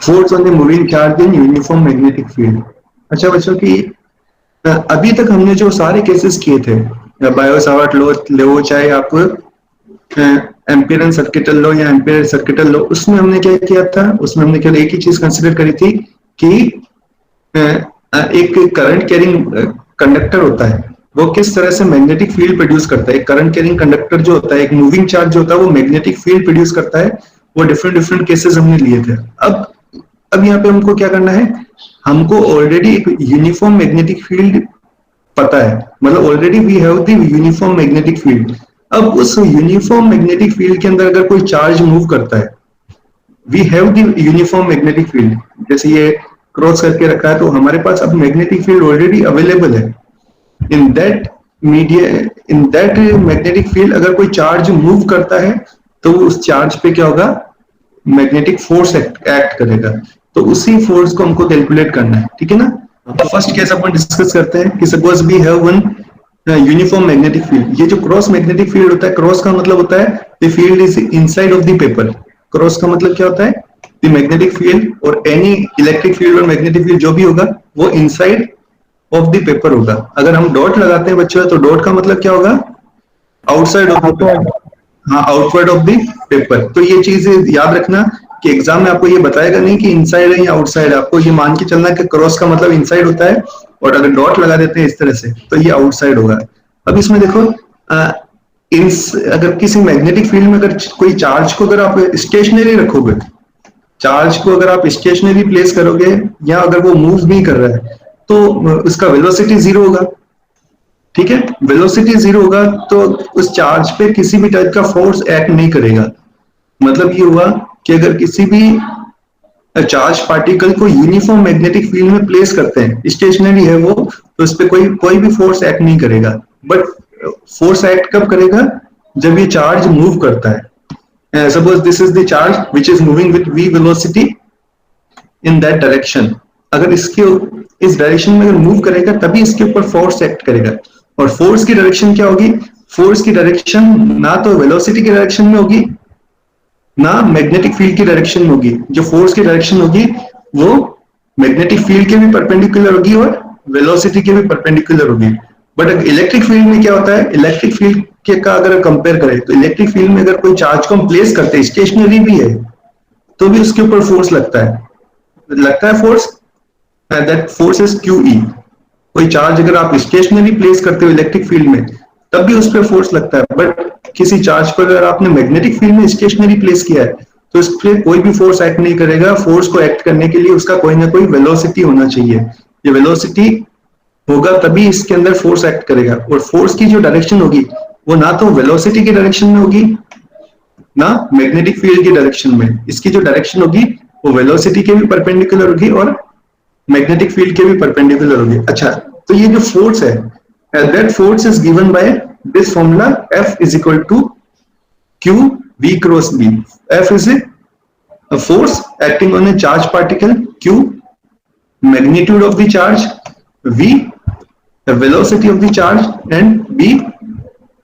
Force on the moving charge in uniform magnetic field. अच्छा बच्चों की अभी तक हमने जो सारे केसेस किए थे, बायो सावर्ट लॉ लो चाहे आप एम्पियरन सर्किटल लॉ या एम्पियर सर्किटल लॉ, उसमें हमने क्या किया था, उसमें हमने केवल एक ही चीज कंसिडर करी थी कि एक करंट कैरिंग कंडक्टर होता है, वो किस तरह से मैग्नेटिक फील्ड प्रोड्यूस करता है। एक करंट कैरिंग कंडक्टर जो होता है, एक मूविंग चार्ज जो होता है, वो मैग्नेटिक फील्ड प्रोड्यूस करता है। वो डिफरेंट डिफरेंट केसेस हमने लिए थे। अब यहाँ पे हमको क्या करना है, हमको ऑलरेडी एक यूनिफॉर्म मैग्नेटिक फील्ड पता है, मतलब already we have the uniform magnetic field. अब उस यूनिफॉर्म मैग्नेटिक फील्ड के अंदर अगर कोई चार्ज मूव करता है, we have the uniform magnetic field, जैसे ये क्रॉस करके रखा है, तो हमारे पास अब मैग्नेटिक फील्ड ऑलरेडी अवेलेबल है। In that media, in that magnetic field अगर कोई चार्ज मूव करता है तो उस चार्ज पे क्या होगा, मैग्नेटिक फोर्स एक्ट करेगा। तो उसी फोर्स को हमको कैलकुलेट करना है, ठीक है ना। तो फर्स्ट केस अपन डिस्कस करते हैं कि suppose we have one uniform magnetic field. ये जो क्रॉस मैग्नेटिक फील्ड होता है, क्रॉस का मतलब होता है the field is inside of the paper. Cross का मतलब क्या होता है, द मैग्नेटिक फील्ड और एनी इलेक्ट्रिक फील्ड और मैग्नेटिक फील्ड जो भी होगा वो इनसाइड ऑफ द पेपर होगा। अगर हम डॉट लगाते हैं बच्चों, तो डॉट का मतलब क्या होगा, आउटसाइड ऑफ द पेपर, हाँ आउटवर्ड ऑफ द पेपर। तो ये चीज याद रखना कि एग्जाम में आपको ये बताएगा नहीं कि इनसाइड है या आउटसाइड, आपको ये मान के चलना कि क्रॉस का मतलब इनसाइड होता है, और अगर डॉट लगा देते हैं इस तरह से तो ये आउटसाइड होगा। अब इसमें देखो, अगर किसी मैग्नेटिक फील्ड में अगर कोई चार्ज को अगर आप स्टेशनरी रखोगे, चार्ज को अगर आप स्टेशनरी प्लेस करोगे या अगर वो मूव नहीं कर रहा है, तो उसका वेलोसिटी जीरो होगा, ठीक है। वेलोसिटी जीरो होगा तो उस चार्ज पे किसी भी टाइप का फोर्स एक्ट नहीं करेगा। मतलब ये हुआ कि अगर किसी भी चार्ज पार्टिकल को यूनिफॉर्म मैग्नेटिक फील्ड में प्लेस करते हैं, स्टेशनरी है वो, तो उस पर कोई भी फोर्स एक्ट नहीं करेगा। बट फोर्स एक्ट कब करेगा, जब ये चार्ज मूव करता है। Suppose this is the charge which is moving with v velocity in that direction. अगर इसके इस डायरेक्शन में अगर मूव करेगा तभी इसके ऊपर फोर्स एक्ट करेगा। और फोर्स की डायरेक्शन क्या होगी, फोर्स की डायरेक्शन ना तो वेलोसिटी की डायरेक्शन में होगी ना मैग्नेटिक फील्ड की डायरेक्शन में होगी। जो फोर्स की डायरेक्शन होगी वो मैग्नेटिक फील्ड के भी परपेंडिकुलर होगी और वेलोसिटी के भी परपेंडिकुलर होगी। बट इलेक्ट्रिक फील्ड में क्या होता है, इलेक्ट्रिक फील्ड के का अगर कंपेयर करें तो इलेक्ट्रिक फील्ड में अगर कोई चार्ज को हम प्लेस करते हैं, स्टेशनरी भी है, तो भी उसके ऊपर फोर्स लगता है force, that force is QE। कोई चार्ज अगर आप स्टेशनरी प्लेस करते हो इलेक्ट्रिक फील्ड में तब भी उस पर फोर्स लगता है। बट किसी चार्ज पर अगर आपने मैग्नेटिक फील्ड में स्टेशनरी प्लेस किया है तो इस पर कोई भी फोर्स एक्ट नहीं करेगा। फोर्स को एक्ट करने के लिए उसका कोई ना कोई वेलोसिटी होना चाहिए। ये वेलोसिटी होगा तभी इसके अंदर फोर्स एक्ट करेगा। और फोर्स की जो डायरेक्शन होगी वो ना तो वेलोसिटी की डायरेक्शन में होगी ना मैग्नेटिक फील्ड की डायरेक्शन में। इसकी जो डायरेक्शन होगी वो वेलोसिटी के भी परपेंडिकुलर होगी और मैग्नेटिक फील्ड के भी परपेंडिकुलर होगी। अच्छा, तो ये जो फोर्स है, that force is given by this formula F is equal to Q V cross B। F is a force acting on a charge particle, Q magnitude of the charge, V the velocity of the charge, and B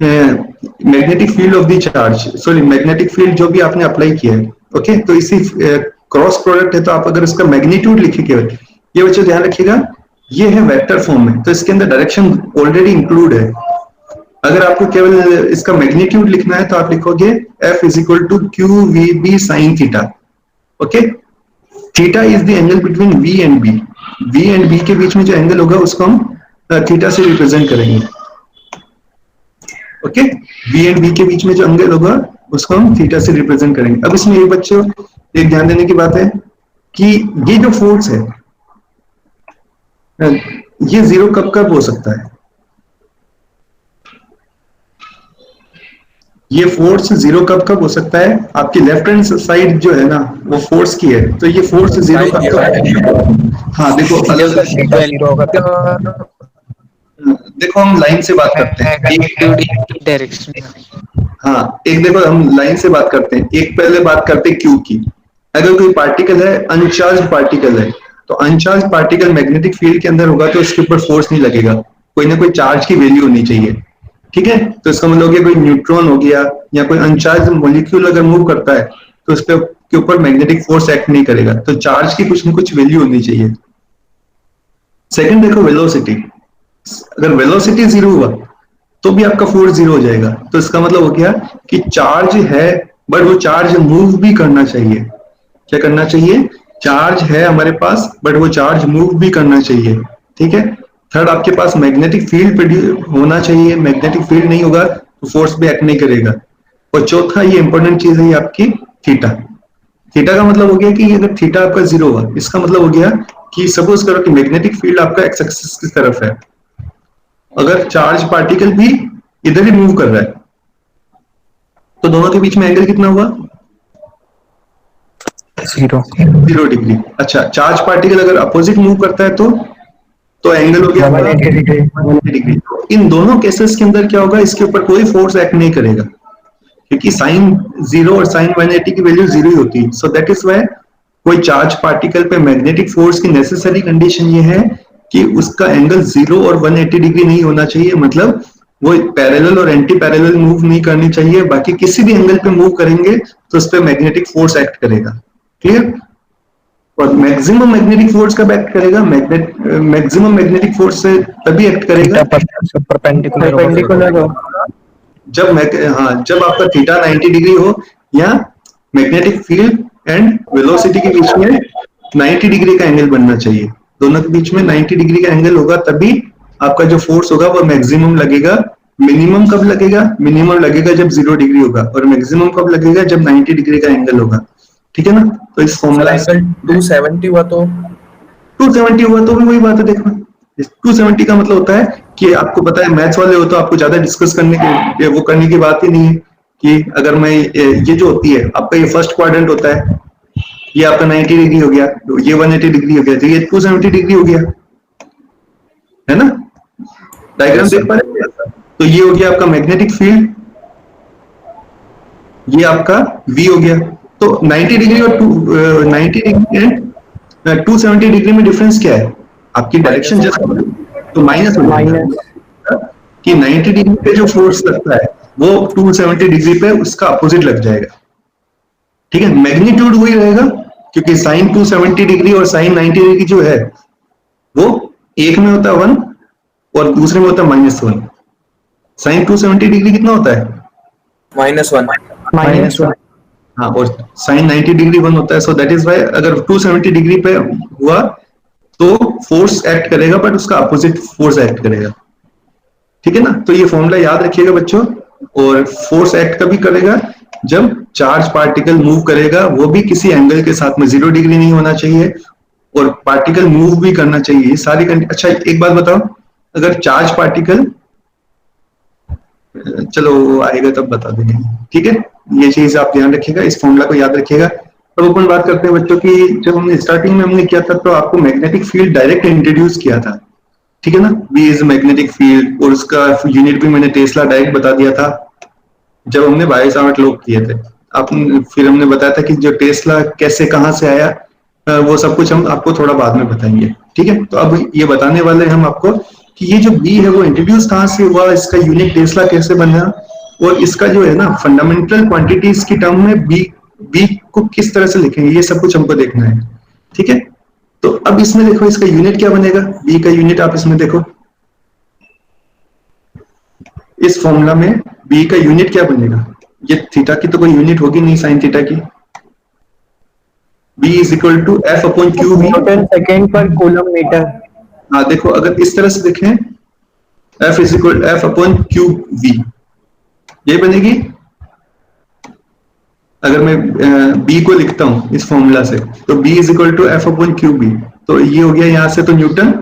magnetic field of the charge, sorry magnetic field जो भी आपने apply किया है। Okay, तो इसी cross product है तो आप अगर इसका मैग्नीट्यूड लिखे केवल, ये बच्चों ध्यान रखिएगा ये है वेक्टर फॉर्म में, तो इसके अंदर डायरेक्शन ऑलरेडी इंक्लूड है। अगर आपको केवल इसका मैग्नीट्यूड लिखना है तो आप लिखोगे F is equal to QVB sine theta. Okay, theta is the angle between V and B। V and B के बीच में जो एंगल होगा उसको हम थीटा से रिप्रेजेंट करेंगे। ओके, V एंड B के बीच में जो एंगल होगा उसको हम थीटा से रिप्रेजेंट करेंगे। अब इसमें एक बच्चों एक ध्यान देने की बात है कि ये जो फोर्स है ये जीरो कब कब हो सकता है, ये फोर्स जीरो कब कब हो सकता है। आपकी लेफ्ट हैंड साइड जो है ना वो फोर्स की है, तो ये फोर्स जीरो कब कब, हाँ देखो देखो हम लाइन से बात करते हैं डायरेक्शन। हाँ, एक देखो हम लाइन से बात करते हैं, एक पहले बात करते हैं क्यू की। अगर कोई पार्टिकल है, अनचार्ज पार्टिकल है, तो अनचार्ज पार्टिकल मैग्नेटिक फील्ड के अंदर होगा तो इसके ऊपर फोर्स नहीं लगेगा, कोई ना कोई चार्ज की वैल्यू होनी चाहिए। ठीक है, तो इसका मतलब कोई न्यूट्रॉन हो गया या कोई अनचार्ज मॉलिक्यूल अगर मूव करता है तो उस पर के ऊपर मैग्नेटिक फोर्स एक्ट नहीं करेगा, तो चार्ज की कुछ न कुछ वैल्यू होनी चाहिए। सेकंड देखो वेलोसिटी, अगर वेलोसिटी जीरो हुआ तो भी आपका फोर्स जीरो हो जाएगा। तो इसका मतलब हो गया कि चार्ज है बट वो चार्ज मूव भी करना चाहिए। क्या करना चाहिए? चार्ज है हमारे पास बट वो चार्ज मूव भी करना चाहिए। ठीक है। थर्ड, आपके पास मैग्नेटिक फील्ड होना चाहिए, मैग्नेटिक फील्ड नहीं होगा तो फोर्स भी एक्ट नहीं करेगा। और चौथा, ये इंपॉर्टेंट चीज है ये आपकी थीटा। थीटा का मतलब हो गया कि अगर थीटा आपका जीरो हुआ, इसका मतलब हो गया कि सपोज करो कि मैग्नेटिक फील्ड आपका एक्स एक्सिस की तरफ है, अगर चार्ज पार्टिकल भी इधर ही मूव कर रहा है तो दोनों के बीच में एंगल कितना हुआ? 0 डिग्री। अच्छा, चार्ज पार्टिकल अगर अपोजिट मूव करता है तो एंगल हो गया 180 डिग्री। 180 डिग्री। तो इन दोनों केसेस के अंदर क्या होगा, इसके ऊपर कोई फोर्स एक्ट नहीं करेगा, क्योंकि साइन 0 और साइन 180 की वैल्यू 0 ही होती है। सो दैट इज वाई कोई चार्ज पार्टिकल पे मैग्नेटिक फोर्स की नेसेसरी कंडीशन ये है कि उसका एंगल 0 और 180 डिग्री नहीं होना चाहिए, मतलब वो पैरेलल और एंटी पैरेलल मूव नहीं करनी चाहिए। बाकी किसी भी एंगल पे मूव करेंगे तो उस पर मैग्नेटिक फोर्स एक्ट करेगा। क्लियर? और मैक्सिमम मैग्नेटिक फोर्स कब एक्ट करेगा? मैक्सिमम मैग्नेटिक फोर्स से तभी एक्ट करेगा परपेंडिकुलर हो। जब आपका थीटा 90 डिग्री हो या मैग्नेटिक फील्ड एंड वेलोसिटी के बीच में 90 डिग्री का एंगल बनना चाहिए। दोनों के बीच में 90 डिग्री का एंगल होगा तभी आपका जो फोर्स होगा वो मैक्सिमम लगेगा। मिनिमम कब लगेगा? मिनिमम लगेगा जब 0 डिग्री होगा, और मैक्सिमम कब लगेगा? जब 90 डिग्री का एंगल होगा। ठीक है ना? तो इस फॉर्मूला एंगल 270 हुआ तो 270 हुआ तो भी वही बात है। देखना, 270 का मतलब होता है कि आपको पता है, मैथ्स वाले हो तो आपको ज्यादा डिस्कस करने की बात ही नहीं है कि अगर मैं ये जो होती है आपका, ये फर्स्ट क्वाड्रेंट होता है, ये आपका 90 डिग्री हो गया, ये 180 डिग्री हो गया, तो ये 270 डिग्री हो गया, है ना? डायग्राम देख पा रहे हैं? तो ये हो गया आपका मैग्नेटिक फील्ड, ये आपका V हो गया। तो 90 डिग्री और 90 डिग्री एंड 270 डिग्री में डिफरेंस क्या है? आपकी डायरेक्शन जस्ट तो माइनस हो जाएगा कि 90 डिग्री पे जो फोर्स लगता है वो 270 डिग्री पे उसका अपोजिट लग जाएगा। ठीक है? मैग्नीट्यूड वही रहेगा, क्योंकि साइन 270 डिग्री और साइन 90 डिग्री जो है वो एक में होता है 1 और दूसरे में होता है -1। साइन 270 डिग्री कितना होता है? -1। हाँ, और साइन 90 डिग्री 1 होता है। सो दैट इज वाई अगर 270 डिग्री पे हुआ तो फोर्स एक्ट करेगा बट उसका अपोजिट फोर्स एक्ट करेगा। ठीक है ना? तो ये फॉर्मूला याद रखिएगा बच्चों। और फोर्स एक्ट कभी करेगा? जब चार्ज पार्टिकल मूव करेगा, वो भी किसी एंगल के साथ में, 0 डिग्री नहीं होना चाहिए, और पार्टिकल मूव भी करना चाहिए। ये सारी अच्छा, एक बात बताओ, अगर चार्ज पार्टिकल, चलो आएगा तब बता देंगे। ठीक है? ये चीज आप ध्यान रखिएगा, इस फॉर्मूला को याद रखिएगा। अब अपन बात करते हैं बच्चों की, जब हमने स्टार्टिंग में हमने किया था तो आपको मैग्नेटिक फील्ड डायरेक्ट इंट्रोड्यूस किया था। ठीक है ना? बी इज मैग्नेटिक फील्ड, और उसका यूनिट भी मैंने टेस्ला डायरेक्ट बता दिया था जब हमने बायोसावर्ट लॉ किए थे। फिर हमने बताया था कि जो टेस्ला कैसे कहां से आया, वो सब कुछ हम आपको थोड़ा बाद में बताएंगे। ठीक है? तो अब ये बताने वाले हैं हम आपको कि ये जो बी है वो इंट्रोड्यूस कहां से हुआ, इसका यूनिट टेस्ला कैसे बना, और इसका जो है ना फंडामेंटल क्वांटिटीज की टर्म में बी को किस तरह से लिखेंगे, ये सब कुछ हमको देखना है। ठीक है? तो अब इसमें देखो इसका यूनिट क्या बनेगा, बी का यूनिट आप इसमें देखो, इस फॉर्मूला में बी का यूनिट क्या बनेगा? ये थीटा की तो कोई यूनिट होगी नहीं, साइन थीटा की। B is equal to F upon Q V, newton second पर कूलम मीटर। हाँ देखो, अगर इस तरह से देखें, F is equal F upon Q V, ये बनेगी। अगर मैं बी को लिखता हूं इस फॉर्मूला से, तो B is equal to F upon Q B, तो ये हो गया यहां से, तो न्यूटन,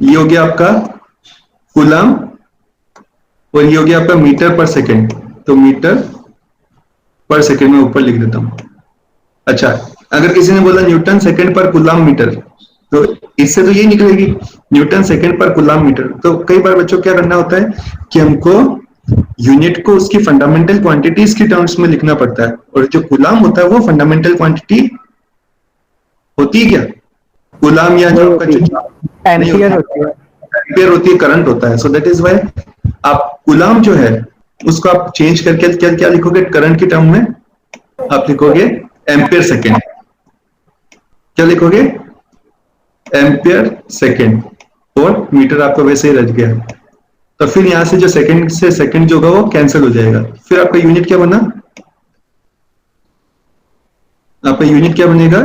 ये हो गया आपका कूलम, और ये हो गया आपका मीटर पर सेकेंड, तो मीटर पर सेकेंड में ऊपर लिख देता हूं। अच्छा, अगर किसी ने बोला न्यूटन सेकेंड पर कूलम मीटर, तो इससे तो यही निकलेगी न्यूटन सेकेंड पर कूलम मीटर। तो कई बार बच्चों क्या करना होता है कि हमको यूनिट को उसकी फंडामेंटल क्वांटिटीज की टर्म्स में लिखना पड़ता है, और जो कूलम होता है वो फंडामेंटल क्वांटिटी होती है क्या? कूलम या जो एम्पियर होती है, एम्पियर होती है, करंट होता है। सो दैट इज वाई आप कूलम जो है उसको आप चेंज करके क्या क्या लिखोगे करंट की टर्म में? आप लिखोगे एम्पियर सेकेंड। क्या लिखोगे? एम्पियर सेकेंड, और मीटर आपका वैसे ही रच गया। तो फिर यहां से जो सेकंड से सेकंड जो होगा वो कैंसिल हो जाएगा। फिर आपका यूनिट क्या बना? आपका यूनिट क्या बनेगा?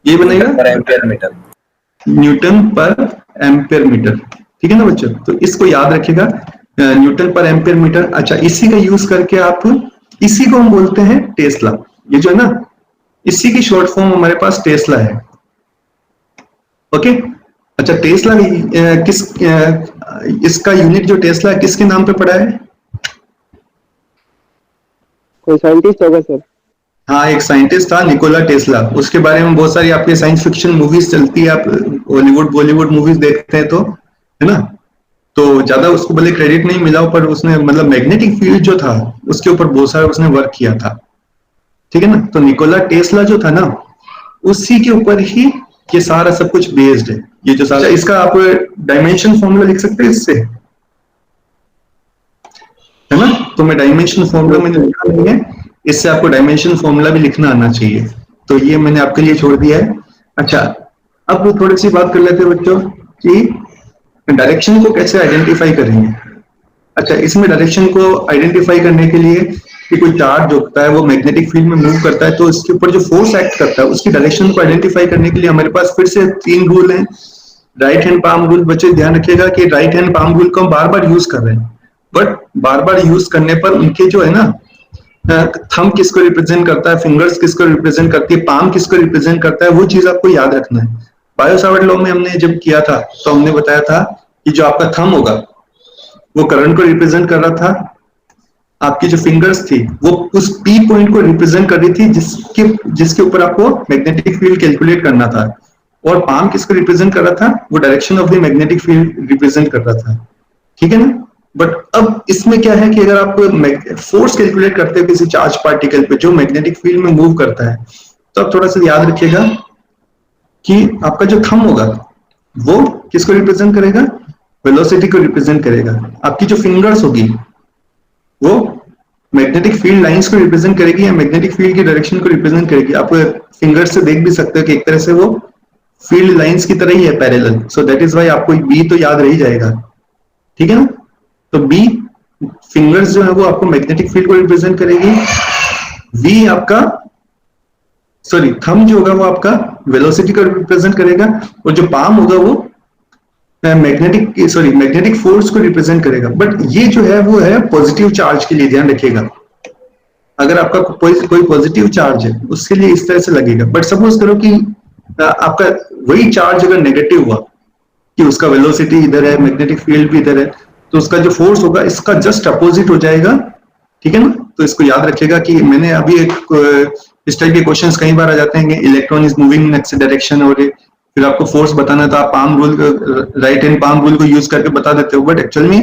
ये बनेगा पर एम्पियर मीटर। न्यूटन पर एम्पियर मीटर। ठीक है ना बच्चों? तो इसको याद रखिएगा, न्यूटन पर एम्पियर मीटर। अच्छा, इसी का यूज करके आप, इसी को हम बोलते हैं टेस्ला। ये जो है ना, इसी की शॉर्ट फॉर्म हमारे पास टेस्ला है। ओके। अच्छा, टेस्ला इसका यूनिट जो टेस्ला है किसके नाम पे पड़ा है? कोई साइंटिस्ट होगा सर? हाँ, एक साइंटिस्ट था निकोला टेस्ला। उसके बारे में बहुत सारी आपके साइंस फिक्शन मूवीज चलती है, आप हॉलीवुड बॉलीवुड मूवीज देखते हैं तो, है ना? तो ज्यादा उसको भले क्रेडिट नहीं मिला, पर उसने मतलब मैग्नेटिक फील्ड जो था उसके ऊपर बहुत सारा उसने वर्क किया था। ठीक है ना? तो निकोला टेस्ला जो था ना, उसी के ऊपर ही ये सारा सब कुछ बेस्ड है। ये जो सारा, इसका आप डायमेंशन फॉर्मूला लिख सकते हैं इससे, है ना? तो मैं डायमेंशन फॉर्मूला मैंने लिखा नहीं है, इससे आपको डायमेंशन फॉर्मूला भी लिखना आना चाहिए। तो ये मैंने आपके लिए छोड़ दिया है। अच्छा, अब थोड़ी सी बात कर लेते हैं बच्चों कि डायरेक्शन को कैसे आइडेंटिफाई करेंगे। अच्छा, इसमें डायरेक्शन को आइडेंटिफाई करने के लिए कि कोई चार्ज होता है वो मैग्नेटिक फील्ड में मूव करता है, तो इसके ऊपर जो फोर्स एक्ट करता है उसकी डायरेक्शन को आइडेंटिफाई करने के लिए हमारे पास फिर से 3 रूल हैं। Right hand palm rule. बच्चे ध्यान रखिएगा कि राइट हैंड पाम रूल को हम बार बार यूज कर रहे हैं, बट बार बार यूज करने पर उनके जो है ना, थंब किसको रिप्रेजेंट करता है, फिंगर्स किसको रिप्रेजेंट करती है, पाम किसको रिप्रेजेंट करता है, वो चीज आपको याद रखना है। बायो सावर्ट लॉ में हमने जब किया था तो हमने बताया था कि जो आपका थंब होगा वो करंट को रिप्रेजेंट कर रहा था, आपकी जो फिंगर्स थी वो उस पी पॉइंट को रिप्रेजेंट कर रही थी जिसके ऊपर आपको मैग्नेटिक फील्ड कैलकुलेट करना था, और पाम किसको रिप्रेजेंट कर रहा था, वो direction of the magnetic field represent कर रहा था। ठीक है ना? बट अब इसमें क्या है कि अगर आप फोर्स कैलकुलेट करते हो किसी चार्ज पार्टिकल पे जो मैग्नेटिक फील्ड में मूव करता है, तो आप थोड़ा सा याद रखिएगा कि आपका जो थंब होगा वो किसको रिप्रेजेंट करेगा? वेलोसिटी को रिप्रेजेंट करेगा। आपकी जो फिंगर्स होगी वो मैग्नेटिक फील्ड लाइंस को रिप्रेजेंट करेगी या मैग्नेटिक फील्ड की डायरेक्शन को रिप्रेजेंट करेगी। आप फिंगर्स से देख भी सकते हो कि एक तरह से वो फील्ड लाइंस की तरह ही है, parallel. So that is why आपको बी तो याद रह ही जाएगा। ठीक है ना? तो बी फिंगर्स जो है वो आपको मैग्नेटिक फील्ड को रिप्रेजेंट करेगी, वी आपका थंब जो होगा वो आपका वेलोसिटी को रिप्रेजेंट करेगा, और जो पाम होगा वो मैग्नेटिक फोर्स को रिप्रेजेंट करेगा। बट ये जो है वो है पॉजिटिव चार्ज के लिए, ध्यान रखिएगा। अगर आपका कोई पॉजिटिव चार्ज है उसके लिए इस तरह से लगेगा। बट सपोज करो कि आपका वही चार्ज अगर नेगेटिव हुआ, कि उसका वेलोसिटी इधर है, मैग्नेटिक फील्ड भी इधर है, तो उसका जो फोर्स होगा इसका जस्ट अपोजिट हो जाएगा। ठीक है ना? तो इसको याद रखिएगा कि मैंने अभी इस टाइप के क्वेश्चंस कई बार आ जाते हैं कि electron is moving in x direction, और फिर आपको फोर्स बताना था, palm rule, right hand palm rule को यूज करके बता देते हो। बट एक्चुअल में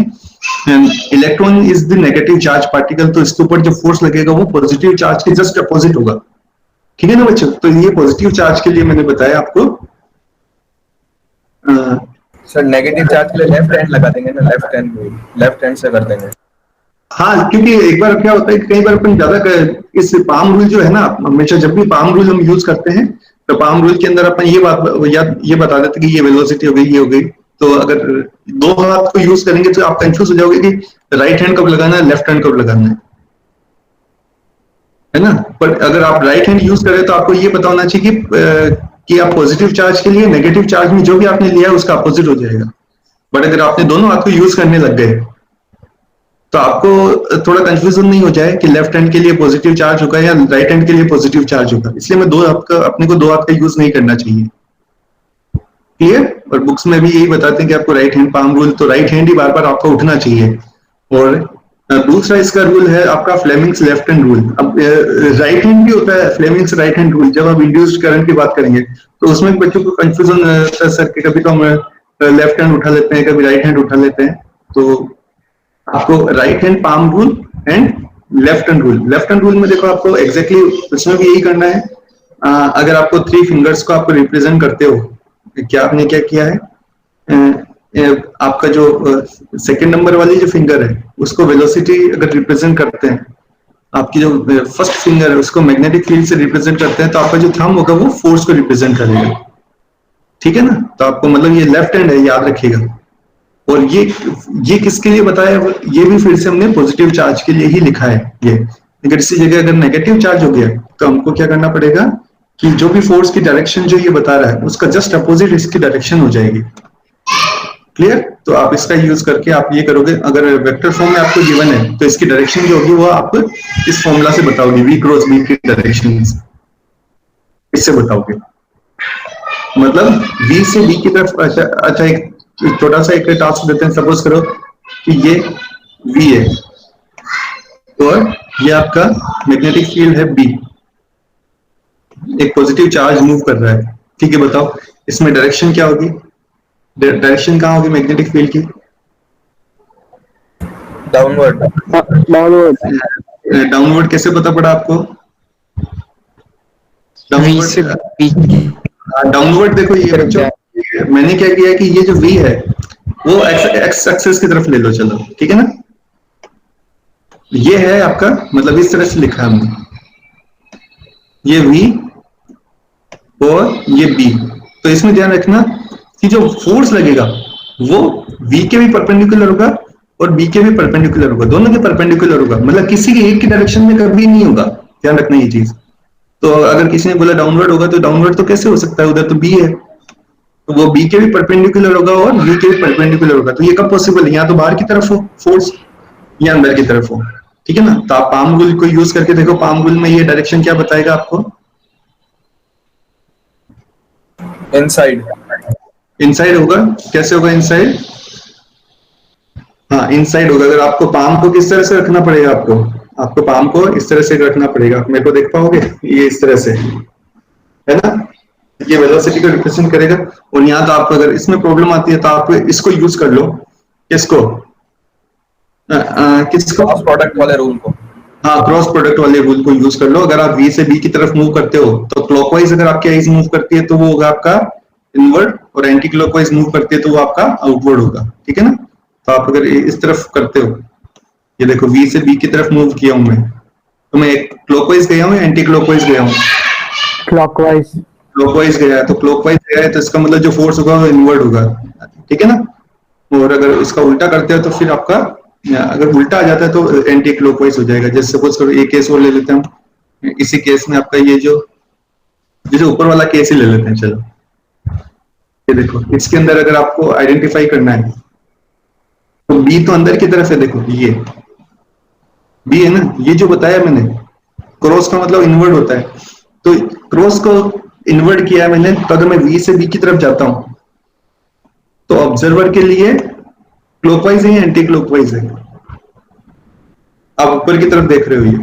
electron is the negative charge particle, तो इसके ऊपर जो फोर्स लगेगा वो पॉजिटिव चार्ज के जस्ट अपोजिट होगा। ठीक है ना बच्चों? तो ये पॉजिटिव चार्ज के लिए मैंने बताया आपको। सर नेगेटिव चार्ज के लिए लेफ्ट हैंड लगा देंगे ना, लेफ्ट हैंड से कर देंगे। हाँ, क्योंकि एक बार क्या होता है, कई बार अपन ज्यादा इस पाम रूल जो है ना, हमेशा जब भी पाम रूल हम यूज करते हैं तो पाम रूल के अंदर अपन ये बता देते कि ये वेलोसिटी हो गई, ये हो गई। तो अगर दो हाथ को यूज करेंगे तो आप कंफ्यूज हो जाओगे कि राइट हैंड कब लगाना है, लेफ्ट हैंड कब लगाना है ना? पर अगर आप राइट हैंड यूज करें तो आपको ये पता होना चाहिए कि आप पॉजिटिव चार्ज के लिए नेगेटिव चार्ज में जो भी आपने लिया है उसका अपोजिट हो जाएगा। बट अगर आपने दोनों हाथ को यूज करने लग गए तो आपको थोड़ा कंफ्यूजन नहीं हो जाए कि लेफ्ट हैंड के लिए पॉजिटिव चार्ज होगा या राइट हैंड के लिए पॉजिटिव चार्ज होगा। इसलिए मैं अपने को दो हाथ का यूज नहीं करना चाहिए। क्लियर? और बुक्स में भी यही बताते हैं कि आपको राइट हैंड पाम रूल, तो राइट हैंड ही बार बार आपको उठना चाहिए। और दूसरा इसका रूल है आपका फ्लेमिंग्स लेफ्ट हैंड रूल। अब राइट हैंड भी होता है फ्लेमिंग्स राइट हैंड रूल। जब आप इंड्यूस्ड करंट की बात करेंगे तो उसमें बच्चों को कंफ्यूजन सर के कभी तो हम लेफ्ट हैंड उठा लेते हैं, कभी राइट हैंड उठा लेते हैं। तो आपको right hand palm rule and left hand rule. Left hand rule में देखो आपको एग्जैक्टली उसमें भी यही करना है। अगर आपको 3 फिंगर्स को आपको रिप्रेजेंट करते हो, क्या आपने क्या किया है, आपका जो सेकंड नंबर वाली जो फिंगर है उसको वेलोसिटी अगर रिप्रेजेंट करते हैं, आपकी जो फर्स्ट फिंगर है उसको मैग्नेटिक फील्ड से रिप्रेजेंट करते हैं, तो आपका जो थंब होगा वो फोर्स को रिप्रेजेंट करेगा। ठीक है ना? तो आपको मतलब ये लेफ्ट हैंड है, याद रखिएगा। और ये किसके लिए बताया, ये भी फिर से हमने पॉजिटिव चार्ज के लिए ही लिखा है। ये अगर इसी जगह अगर नेगेटिव चार्ज हो गया तो हमको क्या करना पड़ेगा कि जो भी फोर्स की डायरेक्शन जो ये बता रहा है उसका जस्ट अपोजिट इसकी डायरेक्शन हो जाएगी। क्लियर? तो आप इसका यूज करके आप ये करोगे, अगर वेक्टर फॉर्म में आपको गिवन है तो इसकी डायरेक्शन जो होगी वो आप इस फॉर्मूला से बताओगे, v क्रॉस b की डायरेक्शन इससे बताओगे। मतलब v से b की तरफ। अच्छा एक छोटा सा एक टास्क देते हैं, सपोज करो कि ये v है और ये आपका मैग्नेटिक फील्ड है b, एक पॉजिटिव चार्ज मूव कर रहा है। ठीक है, बताओ इसमें डायरेक्शन क्या होगी? डायरेक्शन कहाँ होगी मैग्नेटिक फील्ड की? डाउनवर्ड। डाउनवर्ड। डाउनवर्ड कैसे पता पड़ा आपको? डाउनवर्ड देखो ये बच्चों, मैंने क्या किया कि ये जो v है वो एक्स एक्सेस की तरफ ले लो, चलो ठीक है ना। ये है आपका, मतलब इस तरह से लिखा है हमने, ये v और ये b। तो इसमें ध्यान रखना कि जो फोर्स लगेगा वो v के भी परपेंडिकुलर होगा और b के भी परपेंडिकुलर होगा, दोनों के परपेंडिकुलर होगा, मतलब किसी के एक की डायरेक्शन में कभी नहीं होगा। ध्यान रखना ये चीज। तो अगर किसी ने बोला डाउनवर्ड होगा, तो डाउनवर्ड तो कैसे हो सकता है, उधर तो b है, तो वो b के भी परपेंडिकुलर होगा और v के भी परपेंडिकुलर होगा। तो ये कब पॉसिबल है? या तो बाहर की तरफ हो फोर्स या अंदर की तरफ हो। ठीक है ना? तो आप पाम रूल को यूज करके देखो, पाम रूल में ये डायरेक्शन क्या बताएगा आपको? इनसाइड। इनसाइड होगा। कैसे होगा इनसाइड? हाँ इनसाइड होगा। अगर आपको पाम को किस तरह से रखना पड़ेगा, आपको पाम को इस तरह से रखना पड़ेगा, मेरे को देख पाओगे? ये इस तरह से है ना, ये वेलोसिटी को रिप्रेजेंट करेगा। और यहाँ तो आप अगर इसमें प्रॉब्लम आती है तो आप इसको यूज कर लो। किसको? किसको? क्रॉस प्रोडक्ट वाले रूल को। हाँ, क्रॉस प्रोडक्ट वाले रूल को यूज कर लो। अगर आप v से b की तरफ मूव करते हो तो क्लॉकवाइज अगर आपकी आइज मूव करती है तो वो होगा आपका इनवर्ड, और एंटी क्लॉकवाइज मूव करती है तो वो आपका आउटवर्ड होगा। ठीक है ना? तो आप अगर इस तरफ करते हो, ये देखो v से b की तरफ मूव किया हूं मैं, तो मैं क्लॉकवाइज गया हूं या एंटी क्लॉकवाइज गया हूं? क्लॉकवाइज। क्लॉकवाइज गया है, तो क्लॉकवाइज गया है तो इसका मतलब जो फोर्स होगा वो इनवर्ड होगा। ठीक है ना? और अगर इसका उल्टा करते हो तो फिर आपका, अगर उल्टा आ जाता है तो एंटी क्लॉकवाइज हो जाएगा। जैसे सपोज करो एक केस और ले लेते हैं हम, इसी केस में आपका ये जो जैसे ऊपर वाला केस ही ले लेते हैं, चलो ये देखो, इसके अंदर अगर आपको आइडेंटिफाई करना है तो बी तो अंदर की तरफ है, देखो ये बी है ना, ये जो बताया मैंने, क्रॉस का मतलब इनवर्ड होता है, तो क्रॉस को इनवर्ड किया है मैंने, तो अगर मैं वी से बी की तरफ जाता हूं तो ऑब्जर्वर के लिए क्लॉकवाइज है या एंटी क्लॉकवाइज है? आप ऊपर की तरफ देख रहे हो ये,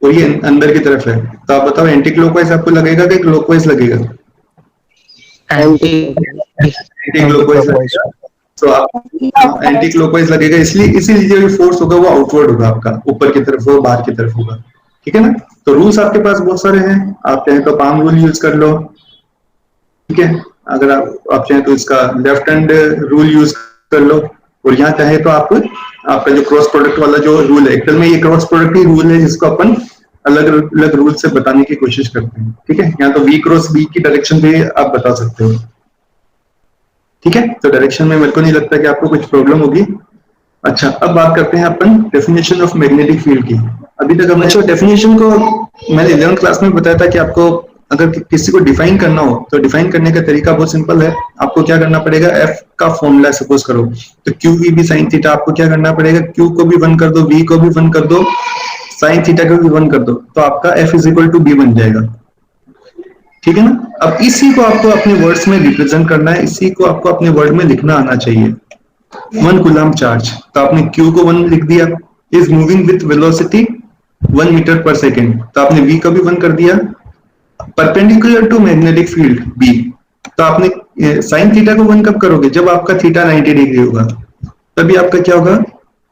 और ये अंदर की तरफ है, तो आप बताओ एंटी क्लॉकवाइज आपको लगेगा कि क्लॉकवाइज लगेगा? एंटी क्लॉकवाइज लगेगा। तो आप एंटी क्लॉकवाइज लगेगा, इसलिए इसीलिए जो फोर्स होगा वो आउटवर्ड होगा, आपका ऊपर की तरफ हो, बाहर की तरफ होगा। ठीक है ना? तो रूल्स आपके पास बहुत सारे हैं, आप चाहें तो पाम रूल यूज कर लो। ठीक है? अगर आप चाहें तो इसका लेफ्ट हैंड रूल यूज कर लो, और यहाँ चाहे तो आप आपका जो क्रॉस प्रोडक्ट वाला जो रूल है, एक्चुअल में ये क्रॉस प्रोडक्ट ही रूल है जिसको अपन अलग अलग रूल से बताने की कोशिश करते हैं। ठीक है? यहाँ तो v क्रॉस b की डायरेक्शन भी आप बता सकते हो। ठीक है? तो डायरेक्शन में मेरे को नहीं लगता कि आपको कुछ प्रॉब्लम होगी। अच्छा, अब बात करते हैं अपन डेफिनेशन ऑफ मैग्नेटिक फील्ड की। अभी तक हमने डेफिनेशन को मैंने 11th क्लास में बताया था कि आपको अगर किसी को डिफाइन करना हो तो डिफाइन करने का तरीका बहुत सिंपल है। आपको क्या करना पड़ेगा, f का फॉर्मूला सपोज करो तो q v भी sin थीटा, आपको क्या करना पड़ेगा, q को भी 1 कर दो, v को भी 1 कर दो, sin थीटा को भी 1 कर दो, तो आपका f is equal to b बन जाएगा। ठीक है ना? अब इसी को आपको अपने वर्ड्स में रिप्रेजेंट करना है, इसी को आपको अपने वर्ड में लिखना आना चाहिए। 1 कूलम चार्ज, तो आपने q को 1 लिख दिया, is moving with velocity 1 metre पर सेकेंड, तो आपने v का भी 1 कर दिया, perpendicular to magnetic field b, तो आपने साइन थीटा को 1 कब करोगे, जब आपका थीटा 90 डिग्री होगा, तभी आपका क्या होगा,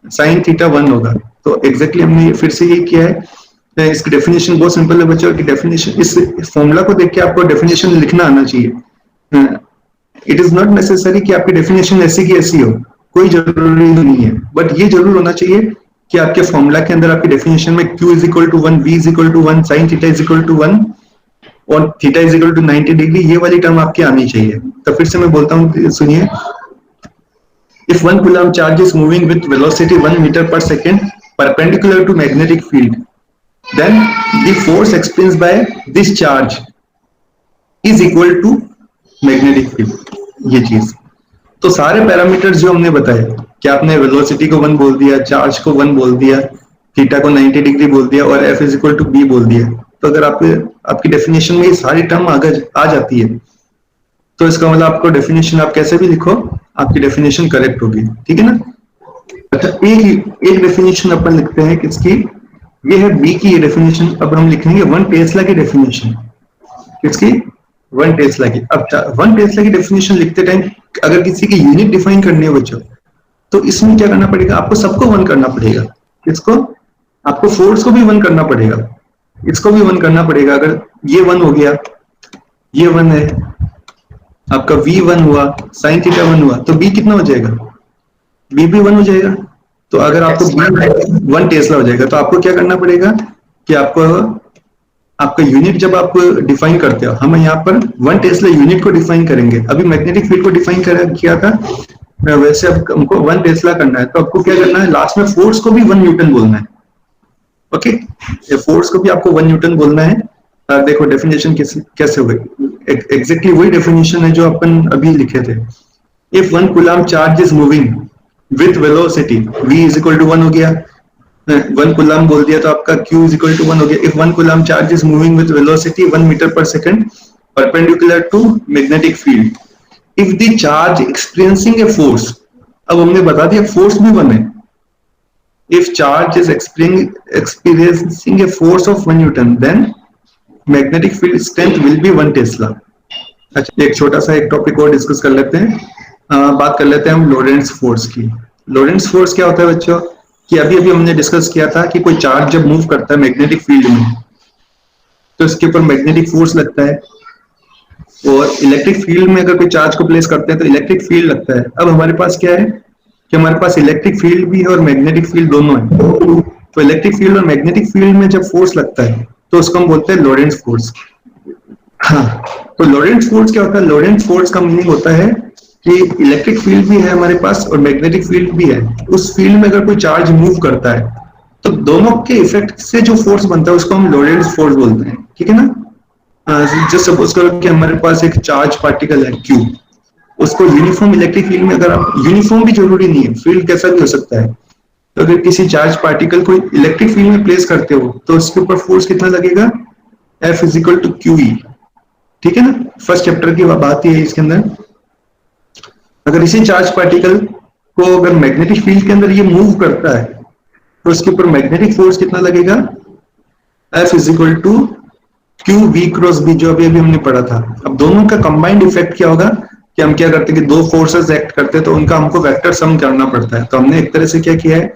साइन थीटा 1 होगा। तो एग्जैक्टली हमने फिर से ये किया है। इसकी डेफिनेशन बहुत सिंपल है बच्चों की डेफिनेशन, इस फॉर्मूला को देख के आपको डेफिनेशन लिखना आना चाहिए। इट इज नॉट नेसेसरी कि आपकी डेफिनेशन ऐसी की ऐसी हो, कोई जरूरी नहीं है, बट ये जरूर होना चाहिए कि आपके फॉर्मूला के अंदर आपकी डेफिनेशन में q is equal to 1, v is equal to 1, sine theta is equal to 1 और theta is equal to 90 degree, ये वाली टर्म आपकी आनी चाहिए। तो फिर से मैं बोलता हूँ, सुनिए। If 1 coulomb charge is moving with velocity 1 metre पर second perpendicular to magnetic field, then the force experienced by this charge is equal to magnetic field। ये चीज तो सारे पैरामीटर्स जो हमने बताए कि आपने वेलोसिटी को 1 बोल दिया, चार्ज को 1 बोल दिया, थीटा को 90 डिग्री बोल दिया और f is equal to b बोल दिया। तो अगर आपकी डेफिनेशन में ये सारी टर्म आ जाती है तो इसका मतलब आपको डेफिनेशन आप कैसे भी लिखो, आपकी डेफिनेशन करेक्ट होगी, ठीक है ना। अच्छा, एक डेफिनेशन अपन लिखते हैं किसकी, ये है बी की डेफिनेशन। अब हम लिखेंगे 1 टेस्ला की डेफिनेशन, किसकी, 1 टेस्ला की। अब 1 टेस्ला की डेफिनेशन लिखते टाइम अगर किसी की यूनिट डिफाइन करनी है बच्चों, तो इसमें क्या करना पड़ेगा, आपको सबको 1 करना पड़ेगा। किसको, आपको फोर्स को भी 1 करना पड़ेगा, इसको भी 1 करना पड़ेगा। अगर ये 1 हो गया, ये 1 है, आपका v 1 हुआ, साइन थीटा 1 हुआ, तो b कितना हो जाएगा, b भी 1 हो जाएगा। तो अगर आपको 1 टेस्ला हो जाएगा, तो आपको क्या करना पड़ेगा कि आपको आपका यूनिट जब आप डिफाइन करते हो, हम यहाँ पर 1 टेस्ला यूनिट को डिफाइन करेंगे। अभी मैग्नेटिक फील्ड को डिफाइन किया था, वैसे अब हमको 1 टेस्ला करना है। तो आपको क्या करना है, लास्ट में फोर्स को भी 1 न्यूटन बोलना है। ओके, ये फोर्स को भी आपको 1 न्यूटन बोलना है। देखो डेफिनेशन कैसे हुई, एग्जैक्टली वही डेफिनेशन है जो अपन अभी लिखे थे। If 1 coulomb charge is moving with velocity v is equal to 1 हो गया, 1 कूलम बोल दिया तो आपका q इज इक्वल टू 1 हो गया। If 1 coulomb charge is moving with velocity 1 metre per second perpendicular to magnetic field, if the charge experiencing a force, अब हमने बता दिया फोर्स भी 1 है। If charge is experiencing a force of 1 newton, then magnetic field strength will be 1 tesla. अच्छा, एक छोटा सा एक टॉपिक और डिस्कस कर लेते हैं। बात कर लेते हैं हम लोरेंट्ज फोर्स की। लोरेंट्ज फोर्स क्या होता है बच्चों, कि अभी अभी हमने डिस्कस किया था कि कोई चार्ज जब मूव करता है मैग्नेटिक फील्ड में, तो इसके ऊपर मैग्नेटिक फोर्स लगता है, और इलेक्ट्रिक फील्ड में अगर कोई चार्ज को प्लेस करते हैं तो इलेक्ट्रिक फील्ड लगता है। अब हमारे पास क्या है कि हमारे पास इलेक्ट्रिक फील्ड भी है और मैग्नेटिक फील्ड दोनों है। तो इलेक्ट्रिक फील्ड और मैग्नेटिक फील्ड में जब फोर्स लगता है तो उसको हम बोलते हैं लोरेंट्ज फोर्स। हाँ, तो लोरेंट्ज फोर्स क्या होता है, लोरेंट्ज फोर्स का मीनिंग होता है कि इलेक्ट्रिक फील्ड भी है हमारे पास और मैग्नेटिक फील्ड भी है। उस फील्ड में अगर कोई चार्ज मूव करता है तो दोनों के इफेक्ट से जो फोर्स बनता है उसको हम लोरेंट्ज फोर्स बोलते हैं, ठीक है ना। जस्ट सपोज करो कि हमारे पास एक चार्ज पार्टिकल है Q, उसको यूनिफॉर्म इलेक्ट्रिक फील्ड में, अगर आप, यूनिफॉर्म भी जरूरी नहीं है, फील्ड कैसा भी हो सकता है, तो अगर किसी चार्ज पार्टिकल को इलेक्ट्रिक फील्ड में प्लेस करते हो तो उसके ऊपर फोर्स कितना लगेगा, F is equal to QE, ठीक है ना। फर्स्ट चैप्टर की बात ही है इसके अंदर। अगर इसी चार्ज पार्टिकल को अगर मैग्नेटिक फील्ड के अंदर ये मूव करता है तो उसके ऊपर मैग्नेटिक फोर्स कितना लगेगा, F is equal to QV cross B, जो अभी अभी हमने पढ़ा था। अब दोनों का कंबाइंड इफेक्ट क्या होगा कि हम क्या करते हैं कि दो फोर्सेस एक्ट करते हैं तो उनका हमको वेक्टर सम करना पड़ता है। तो हमने एक तरह से क्या किया है,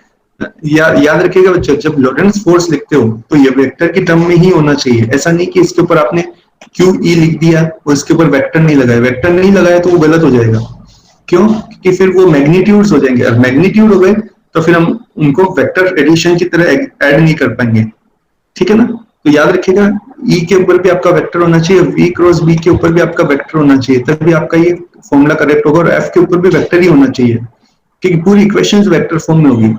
याद रखिएगा बच्चों, जब लोरेंट्ज फोर्स लिखते हो तो ये वेक्टर की टर्म में ही होना चाहिए। ऐसा नहीं कि इसके ऊपर आपने QE लिख दिया और इसके ऊपर वेक्टर नहीं लगाया, वेक्टर नहीं लगाया तो वो गलत हो जाएगा। क्यों, क्योंकि फिर वो मैग्नीट्यूड्स हो जाएंगे, और मैग्नीट्यूड हो गए तो फिर हम उनको वेक्टर एडिशन की तरह ऐड नहीं कर पाएंगे, ठीक है ना। तो याद रखिएगा E के ऊपर भी आपका वेक्टर होना चाहिए, V क्रॉस B के ऊपर भी आपका वेक्टर होना चाहिए, तभी आपका ये फॉर्मूला करेक्ट होगा। और F के ऊपर भी वेक्टर ही होना चाहिए, क्योंकि पूरी इक्वेशन वेक्टर फॉर्म में होगी।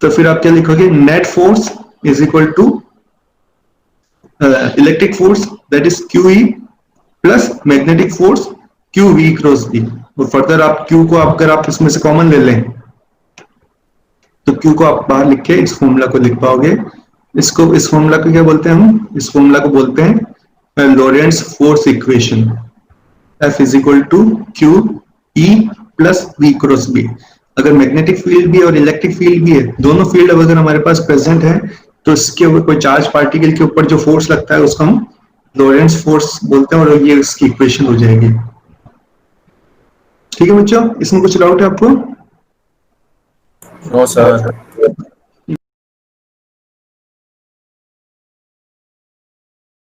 तो फिर आप क्या लिखोगे, net force is equal to electric force that is QE plus magnetic force QV cross B। और फर्दर आप Q को अगर आप इसमें से कॉमन ले लें तो Q को आप बाहर लिख के इस फॉर्मूला को लिख पाओगे। इस फॉर्मूला को क्या बोलते हैं हम, इस फॉर्मूला को बोलते हैं Lorentz force equation. F is equal to QE plus V cross B। अगर मैग्नेटिक फील्ड भी और इलेक्ट्रिक फील्ड भी है, दोनों फील्ड अगर हमारे पास प्रेजेंट है, तो इसके ऊपर कोई चार्ज पार्टिकल के ऊपर जो फोर्स लगता है उसको हम लोरेंट्ज फोर्स बोलते हैं, और ये इसकी इक्वेशन हो जाएगी। ठीक है बच्चों, इसमें कुछ डाउट है आपको? No sir.